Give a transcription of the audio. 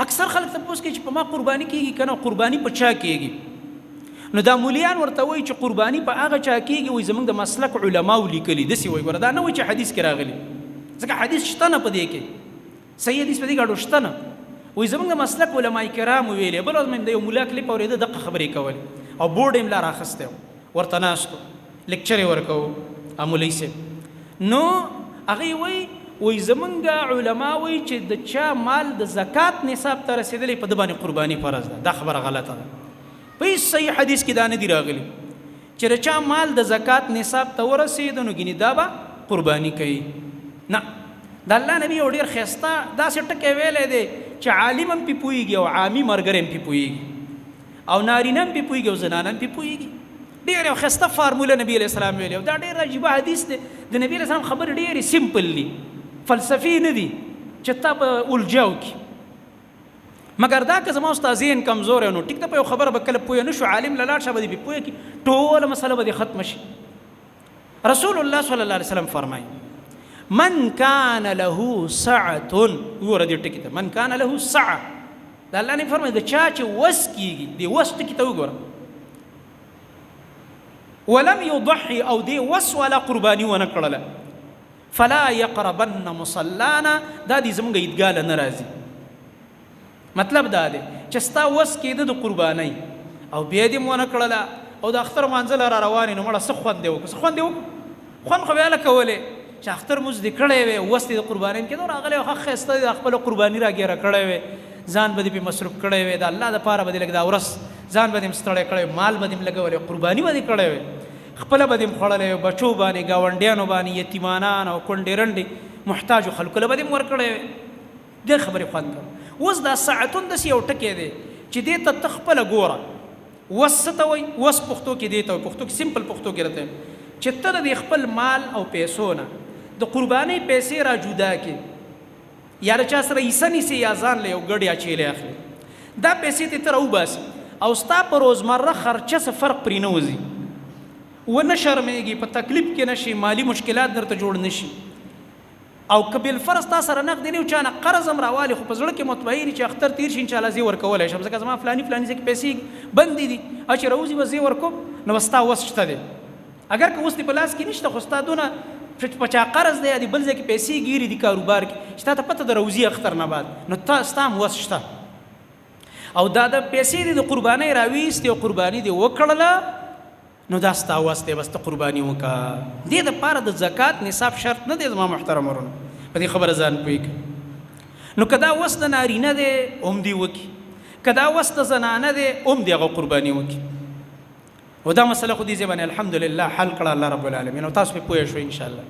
اکثر خلک تاسو کې چې په ما قرباني کیږي کنه قرباني په چا کیږي نو دا مولیان ورته وایي چې قرباني په هغه چا کیږي وایي زمونږ د مسلک علماو لیکلي داسې وایي ګوره دا نه وایي چې حدیث کې راغلي ځکه حدیث شته نه په دې کې صحیح حدیث په دې ګاډو شته نه وایي زمونږ د مسلک علما کرام ویلې بل ورځ مې د یو مولا کلیپ اورېده دقه خبرې کولې او بورډ یې ملا راخستی ورته ناست لیکچر یې ورکوو مولوي صاحب نو هغې وایي زمونږ علما وایي چې د چا مال د زکات نصاب ته رسېدلی په ده باندې قرباني فرض ده دا خبره غلطه ده په هېڅ صحیح حدیث کې دا نه دي راغلي چې د چا مال د زکات نصاب ته ورسېد نو ګینې دا به قرباني کوي نه د الله نبي یو ډېر ښایسته داسې ټکی ویلی دی چې عالم هم پې پوهېږي او عامي ملګری هم پې پوهېږي او نارینه هم پې پوهېږي او زنانه هم پې پوهېږي ډېر یو ښایسته فارموله نبي علیه السلام ویلی او دا ډېر عجیبه حدیث دی د نبي علیه السلام خبرې ډېرې سمپل دي فلسفي نه دي چې تا په الجاو کې مګر دا که زما ستا ذهن کمزور نو ټیک ده په یو خبره به کله پوه نه شو عالم له لاړ شه به دې پوه کړي ټوله مسله به دې ختمه شي رسول الله صلی الله علیه وسلم فرمایي من کان له سعة وګوره دې ټکي ته من کان له سعة د الله نه فرمایي د چا چې وس کېږي دې وس ټکي ته وګوره ولم يضحي او دې وس ولا قرباني ونه کړله فلا يقربن مصلانا دا دې زموږ عیدګاه له نه راځي مطلب دا دی چې ستا وس کېده د قربانۍ او بیا دې ونه کړله او د اختر مانځله را روانې نو مړه څه خوند دې وکړو څه خوند دې وکړو خوند خو بیا هله کولی چې اختر مونځ دې کړی وی وس دې د قربانۍ کېدو راغلی او ښه ښایسته دې د خپله قرباني راګیره کړی وی ځان به دې پې مصروف کړی وی د الله دپاره به دې لږ دا ورځ ځان به دې م ستړی کړی وی مال به دې م لګولی قرباني به دې کړی وی خپله به دې م خوړلی وی بچو باندې ګاونډیانو باندې یتیمانان او کونډې رنډې محتاجو خلکو له به دې م ورکړی وی ډېر خبرې خوند کړو اوس دا ساعتون داسې یو ټکی دی چې دې ته ته خپله ګوره وس څه ته وایي وس پښتو کې دې ته وایي پښتو کې سمپل پښتو کې راته چې ته د خپل مال او پیسو نه د قربانۍ پیسې را جدا کې یا د چا سره حصه نیسي یا ځان له یو ګډ یا چیلې اخلي دا پیسې دې ته راوباسي او ستا په روزمره خرچه څه فرق پرې نه وځي ونه شرمېږي په تکلیف کې نه شي مالي مشکلات درته جوړ نه شي او که بالفرض تا سره نقد نه و چا نه قرض هم راوالي خو په زړه کې مطمئن چې اختر تیر شي انشاءالله زه ورکولی شم ځکه زما فلاني ځای کې پیسې بندې دي او چې راوځي به زه ورکوم نو به ستا وس شته دی اگر که اوس دې په لاس کې نشته خو ستا دونه په چا قرض دی یا د بل ځای کې پیسې ګیري دي کاروبار کې چې تا ته پته د راوځي اختر نه بعد نو ستا هم وس شته او دا د پیسې دې د قربانۍ راویستې او قرباني دې وکړله نو دا ستا وس دی بس ته قرباني وکړه دې دپاره د زکات نصاب شرط نه دی زما محترم ورونه په دې خبره ځان پوه کړه نو که دا وس د نارینه دی هم دې وکړي که دا وس د زنانه دی هم دې هغه قرباني وکړي او دا مسله خو دې ځای باندې الحمدلله حل کړه الله رب العالمین او تاسو پې پوه شوئ انشاءالله